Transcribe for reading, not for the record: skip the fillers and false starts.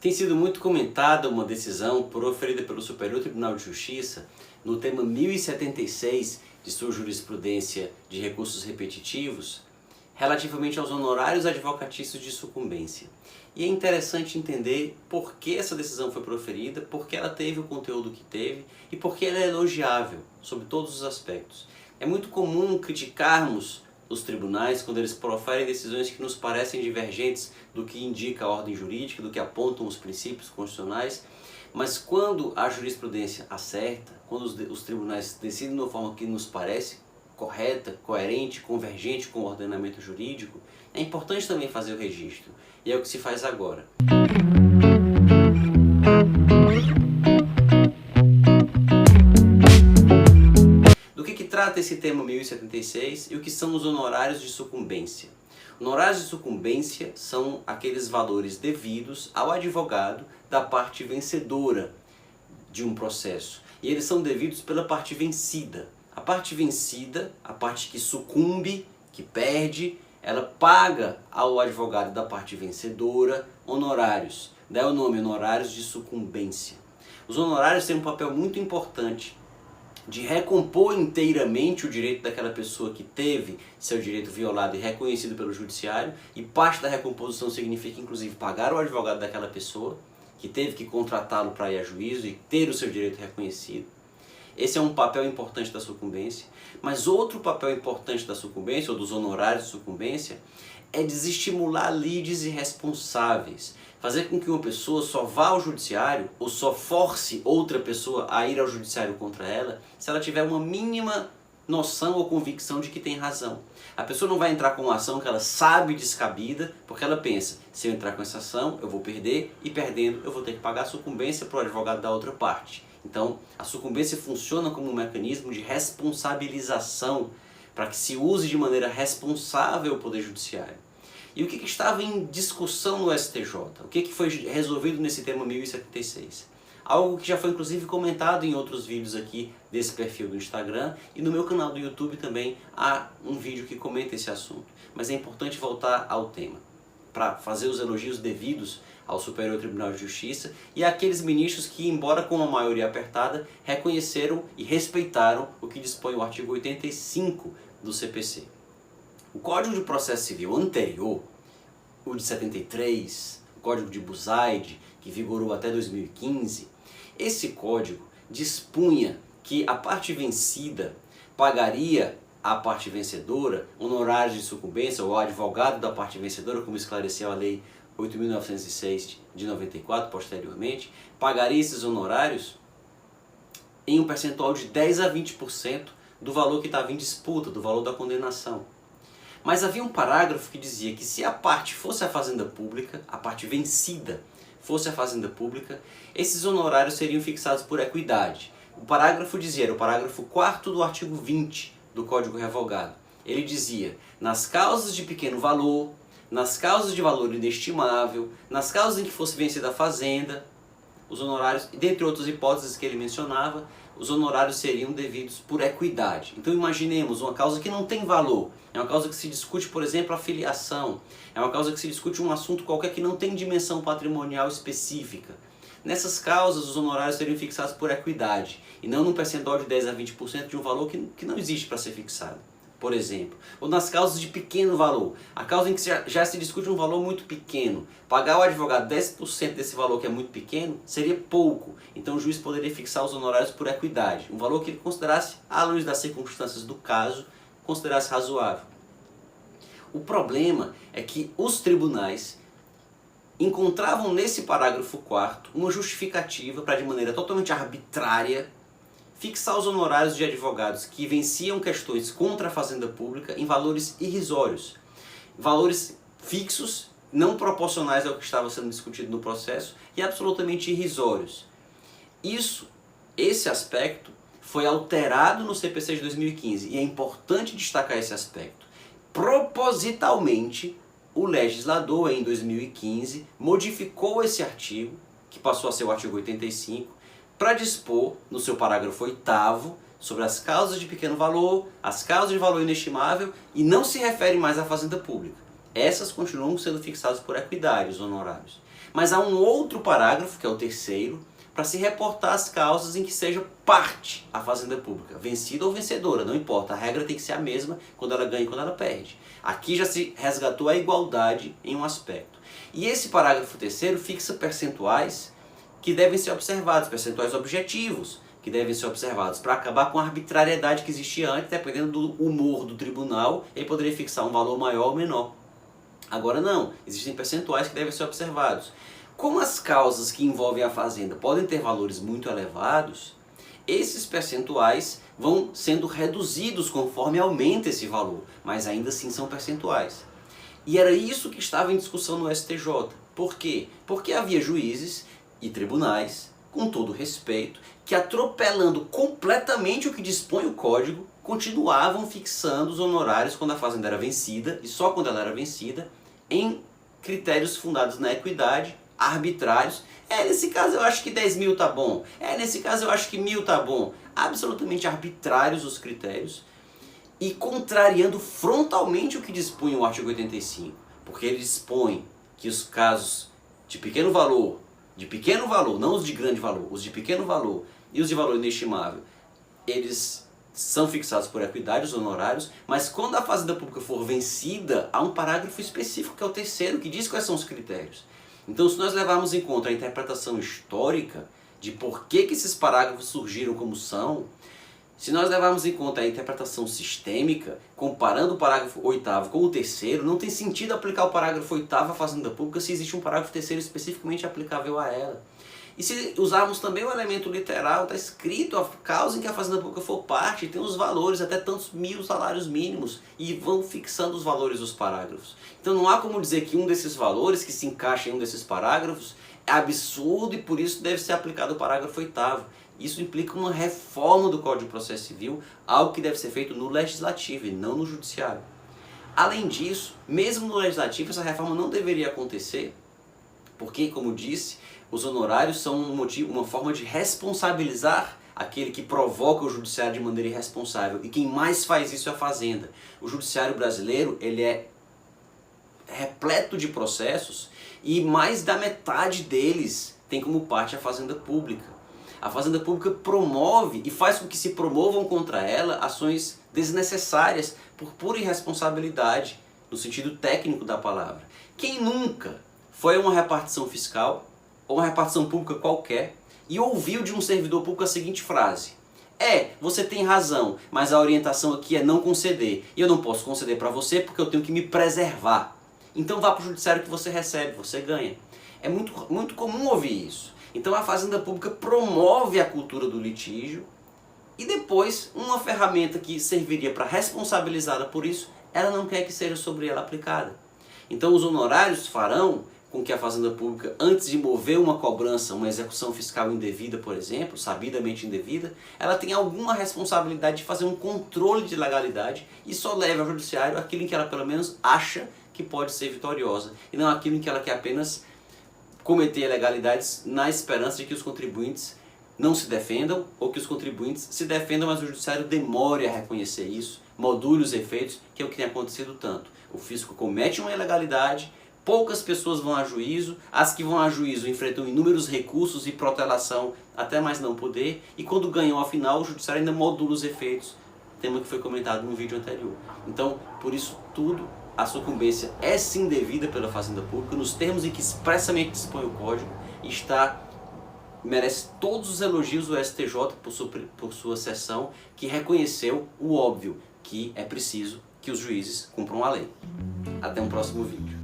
Tem sido muito comentada uma decisão proferida pelo Superior Tribunal de Justiça no tema 1076 de sua jurisprudência de recursos repetitivos, relativamente aos honorários advocatícios de sucumbência. E é interessante entender por que essa decisão foi proferida, por que ela teve o conteúdo que teve e por que ela é elogiável sobre todos os aspectos. É muito comum criticarmos os tribunais quando eles proferem decisões que nos parecem divergentes do que indica a ordem jurídica, do que apontam os princípios constitucionais, mas quando a jurisprudência acerta, quando os tribunais decidem de uma forma que nos parece correta, coerente, convergente com o ordenamento jurídico, é importante também fazer o registro, e é o que se faz agora. Do que trata esse tema 1076 e o que são os honorários de sucumbência? Honorários de sucumbência são aqueles valores devidos ao advogado da parte vencedora de um processo, e eles são devidos pela parte vencida. A parte vencida, a parte que sucumbe, que perde, ela paga ao advogado da parte vencedora honorários. Daí o nome, honorários de sucumbência. Os honorários têm um papel muito importante de recompor inteiramente o direito daquela pessoa que teve seu direito violado e reconhecido pelo judiciário, e parte da recomposição significa inclusive pagar o advogado daquela pessoa que teve que contratá-lo para ir a juízo e ter o seu direito reconhecido. Esse é um papel importante da sucumbência, mas outro papel importante da sucumbência, ou dos honorários de sucumbência, é desestimular lides irresponsáveis, fazer com que uma pessoa só vá ao judiciário ou só force outra pessoa a ir ao judiciário contra ela se ela tiver uma mínima noção ou convicção de que tem razão. A pessoa não vai entrar com uma ação que ela sabe descabida, porque ela pensa, se eu entrar com essa ação eu vou perder, e perdendo eu vou ter que pagar a sucumbência para o advogado da outra parte. Então, a sucumbência funciona como um mecanismo de responsabilização para que se use de maneira responsável o Poder Judiciário. E o que estava em discussão no STJ? O que foi resolvido nesse tema 1076? Algo que já foi inclusive comentado em outros vídeos aqui desse perfil do Instagram, e no meu canal do YouTube também há um vídeo que comenta esse assunto. Mas é importante voltar ao tema, para fazer os elogios devidos ao Superior Tribunal de Justiça e àqueles ministros que, embora com uma maioria apertada, reconheceram e respeitaram o que dispõe o artigo 85 do CPC. O Código de Processo Civil anterior, o de 73, o Código de Buzaide, que vigorou até 2015, esse código dispunha que a parte vencida pagaria à parte vencedora honorários de sucumbência, ou ao advogado da parte vencedora, como esclareceu a Lei 8.906 de 94, posteriormente, pagaria esses honorários em um percentual de 10 a 20% do valor que estava em disputa, do valor da condenação. Mas havia um parágrafo que dizia que se a parte fosse a fazenda pública, a parte vencida fosse a fazenda pública, esses honorários seriam fixados por equidade. O parágrafo dizia, era o parágrafo 4º do artigo 20 do Código Revogado. Ele dizia, nas causas de pequeno valor, nas causas de valor inestimável, nas causas em que fosse vencida a fazenda, os honorários, dentre outras hipóteses que ele mencionava, os honorários seriam devidos por equidade. Então imaginemos uma causa que não tem valor, é uma causa que se discute, por exemplo, a filiação, é uma causa que se discute um assunto qualquer que não tem dimensão patrimonial específica. Nessas causas, os honorários seriam fixados por equidade, e não num percentual de 10 a 20% de um valor que não existe para ser fixado, por exemplo. Ou nas causas de pequeno valor, a causa em que já se discute um valor muito pequeno, pagar ao advogado 10% desse valor que é muito pequeno seria pouco, então o juiz poderia fixar os honorários por equidade, um valor que ele considerasse, à luz das circunstâncias do caso, considerasse razoável. O problema é que os tribunais encontravam nesse parágrafo 4º uma justificativa para, de maneira totalmente arbitrária, fixar os honorários de advogados que venciam questões contra a fazenda pública em valores irrisórios, valores fixos, não proporcionais ao que estava sendo discutido no processo e absolutamente irrisórios. Esse aspecto foi alterado no CPC de 2015 e é importante destacar esse aspecto. Propositalmente, o legislador, em 2015, modificou esse artigo, que passou a ser o artigo 85, para dispor, no seu parágrafo 8º, sobre as causas de pequeno valor, as causas de valor inestimável, e não se refere mais à fazenda pública. Essas continuam sendo fixadas por equidade, os honorários. Mas há um outro parágrafo, que é o terceiro, para se reportar as causas em que seja parte a fazenda pública, vencida ou vencedora, não importa, a regra tem que ser a mesma quando ela ganha e quando ela perde. Aqui já se resgatou a igualdade em um aspecto. E esse parágrafo terceiro fixa percentuais que devem ser observados, percentuais objetivos, que devem ser observados para acabar com a arbitrariedade que existia antes, dependendo do humor do tribunal, ele poderia fixar um valor maior ou menor. Agora não, existem percentuais que devem ser observados. Como as causas que envolvem a fazenda podem ter valores muito elevados, esses percentuais vão sendo reduzidos conforme aumenta esse valor, mas ainda assim são percentuais. E era isso que estava em discussão no STJ. Por quê? Porque havia juízes e tribunais, com todo respeito, que atropelando completamente o que dispõe o Código, continuavam fixando os honorários quando a fazenda era vencida, e só quando ela era vencida, em critérios fundados na equidade, arbitrários. Nesse caso eu acho que 10 mil tá bom, nesse caso eu acho que 1.000 tá bom. Absolutamente arbitrários os critérios e contrariando frontalmente o que dispunha o artigo 85, porque ele dispõe que os casos de pequeno valor, não os de grande valor, os de pequeno valor e os de valor inestimável, eles são fixados por equidade, os honorários, mas quando a fazenda pública for vencida, há um parágrafo específico, que é o terceiro, que diz quais são os critérios. Então, se nós levarmos em conta a interpretação histórica de por que esses parágrafos surgiram como são, se nós levarmos em conta a interpretação sistêmica, comparando o parágrafo 8º com o terceiro, não tem sentido aplicar o parágrafo 8º à fazenda pública se existe um parágrafo terceiro especificamente aplicável a ela. E se usarmos também o elemento literal, está escrito a causa em que a fazenda pública for parte, tem os valores, até tantos 1.000 salários mínimos, e vão fixando os valores dos parágrafos. Então não há como dizer que um desses valores, que se encaixa em um desses parágrafos, é absurdo e por isso deve ser aplicado o parágrafo 8º. Isso implica uma reforma do Código de Processo Civil, algo que deve ser feito no Legislativo e não no Judiciário. Além disso, mesmo no Legislativo, essa reforma não deveria acontecer, porque, como disse, os honorários são uma forma de responsabilizar aquele que provoca o judiciário de maneira irresponsável. E quem mais faz isso é a Fazenda. O judiciário brasileiro, ele é repleto de processos e mais da metade deles tem como parte a Fazenda Pública. A Fazenda Pública promove e faz com que se promovam contra ela ações desnecessárias por pura irresponsabilidade, no sentido técnico da palavra. Quem nunca foi a uma repartição fiscal ou uma repartição pública qualquer e ouviu de um servidor público a seguinte frase: você tem razão, mas a orientação aqui é não conceder. E eu não posso conceder para você porque eu tenho que me preservar. Então vá para o judiciário que você recebe, você ganha. É muito comum ouvir isso. Então a Fazenda Pública promove a cultura do litígio e depois uma ferramenta que serviria para responsabilizá-la por isso, ela não quer que seja sobre ela aplicada. Então os honorários farão com que a Fazenda Pública, antes de mover uma cobrança, uma execução fiscal indevida, por exemplo, sabidamente indevida, ela tenha alguma responsabilidade de fazer um controle de legalidade e só leve ao judiciário aquilo em que ela pelo menos acha que pode ser vitoriosa e não aquilo em que ela quer apenas cometer ilegalidades na esperança de que os contribuintes não se defendam ou que os contribuintes se defendam, mas o judiciário demore a reconhecer isso, module os efeitos, que é o que tem acontecido tanto. O fisco comete uma ilegalidade, poucas pessoas vão a juízo, as que vão a juízo enfrentam inúmeros recursos e protelação até mais não poder, e quando ganham ao final, o judiciário ainda modula os efeitos, tema que foi comentado no vídeo anterior. Então, por isso tudo, a sucumbência é sim devida pela Fazenda Pública, nos termos em que expressamente dispõe o Código, e merece todos os elogios do STJ por sua sessão, que reconheceu o óbvio, que é preciso que os juízes cumpram a lei. Até um próximo vídeo.